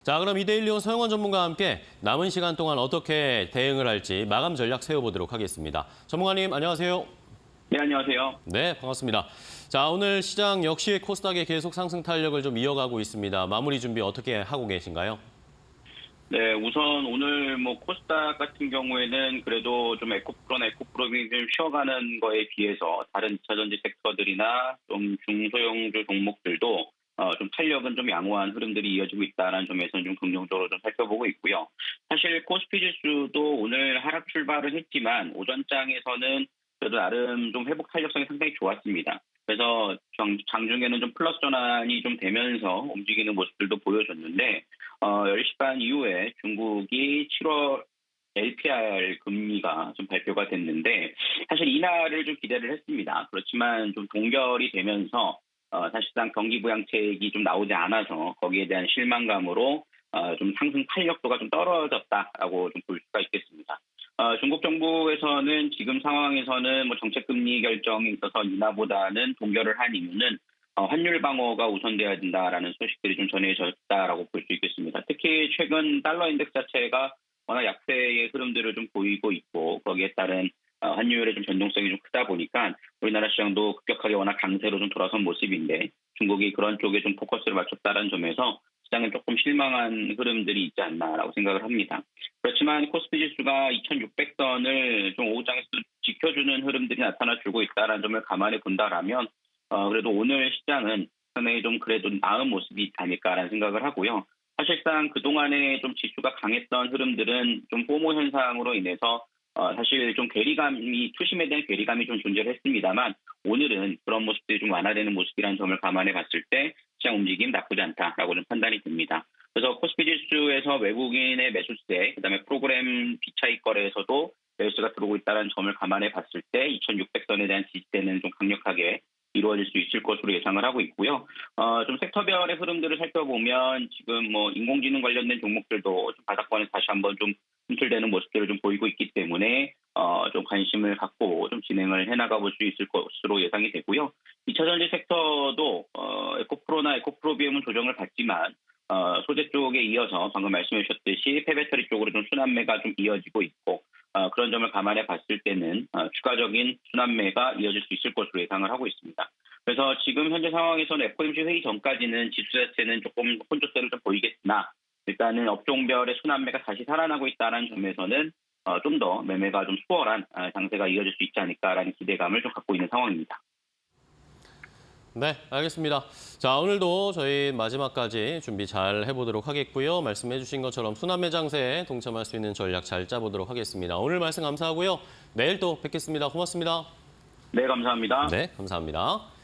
자, 그럼 이데일리온 서영원 전문가와 함께 남은 시간 동안 어떻게 대응을 할지 마감 전략 세워보도록 하겠습니다. 전문가님, 안녕하세요. 네, 안녕하세요. 네, 반갑습니다. 자, 오늘 시장 역시 코스닥이 계속 상승 탄력을 좀 이어가고 있습니다. 마무리 준비 어떻게 하고 계신가요? 네, 우선 오늘 코스닥 같은 경우에는 그래도 좀 에코프로빙 좀 쉬어가는 거에 비해서 다른 2차전지 섹터들이나 좀 중소형주 종목들도 좀 탄력은 좀 양호한 흐름들이 이어지고 있다는 점에서는 좀 긍정적으로 좀 살펴보고 있고요. 사실 코스피 지수도 오늘 하락 출발을 했지만 오전장에서는 그래도 나름 좀 회복 탄력성이 상당히 좋았습니다. 그래서 장중에는 좀 플러스 전환이 좀 되면서 움직이는 모습들도 보여줬는데 10시 반 이후에 중국이 7월 LPR 금리가 좀 발표가 됐는데 사실 이날을 좀 기대를 했습니다. 그렇지만 좀 동결이 되면서 사실상 경기 부양책이 좀 나오지 않아서 거기에 대한 실망감으로 좀 상승 탄력도가 좀 떨어졌다라고 좀 볼 수가 있겠습니다. 중국 정부에서는 지금 상황에서는 정책 금리 결정에 있어서 인하보다는 동결을 한 이유는 환율 방어가 우선돼야 된다라는 소식들이 좀 전해졌다라고 볼 수 있겠습니다. 특히 최근 달러 인덱스 자체가 워낙 약세의 흐름들을 좀 보이고 있고 거기에 따른 환율의 좀 변동성이 좀 크다 보니까 우리나라 시장도 급격하게 워낙 강세로 좀 돌아선 모습인데 중국이 그런 쪽에 좀 포커스를 맞췄다는 점에서 시장은 조금 실망한 흐름들이 있지 않나라고 생각을 합니다. 그렇지만 코스피 지수가 2,600선을 좀 오후장에서 지켜주는 흐름들이 나타나주고 있다는 점을 감안해 본다라면 그래도 오늘 시장은 상당히 좀 그래도 나은 모습이 아닐까라는 생각을 하고요. 사실상 그동안에 좀 지수가 강했던 흐름들은 좀 포모 현상으로 인해서 사실 좀 투심에 대한 괴리감이 좀 존재를 했습니다만 오늘은 그런 모습들이 좀 완화되는 모습이라는 점을 감안해 봤을 때 시장 움직임 나쁘지 않다라고 좀 판단이 됩니다. 그래서 코스피 지수에서 외국인의 매수세, 그다음에 프로그램 비차익 거래에서도 매수세가 들어오고 있다는 점을 감안해 봤을 때 2,600선에 대한 지지대는 좀 강력하게 이루어질 수 있을 것으로 예상을 하고 있고요. 좀 섹터별의 흐름들을 살펴보면 지금 인공지능 관련된 종목들도 좀 바닥권에서 다시 한번 좀 꿈틀대는 모습들을 좀 보이고 있기 때문에 좀 관심을 갖고 좀 진행을 해나가 볼 수 있을 것으로 예상이 되고요. 2차전지 섹터도 에코프로나 에코프로비움은 조정을 받지만 소재 쪽에 이어서 방금 말씀해 주셨듯이 폐배터리 쪽으로 좀 순환매가 좀 이어지고 있고 그런 점을 감안해 봤을 때는 추가적인 순환매가 이어질 수 있을 것으로 예상을 하고 있습니다. 그래서 지금 현재 상황에서는 FOMC 회의 전까지는 지수 자체는 조금 혼조세를 좀 보이겠으나 일단은 업종별의 순환매가 다시 살아나고 있다는 점에서는 좀 더 매매가 좀 수월한 장세가 이어질 수 있지 않을까라는 기대감을 좀 갖고 있는 상황입니다. 네, 알겠습니다. 자, 오늘도 저희 마지막까지 준비 잘 해보도록 하겠고요. 말씀해 주신 것처럼 순환매 장세에 동참할 수 있는 전략 잘 짜보도록 하겠습니다. 오늘 말씀 감사하고요. 내일 또 뵙겠습니다. 고맙습니다. 네, 감사합니다. 네, 감사합니다.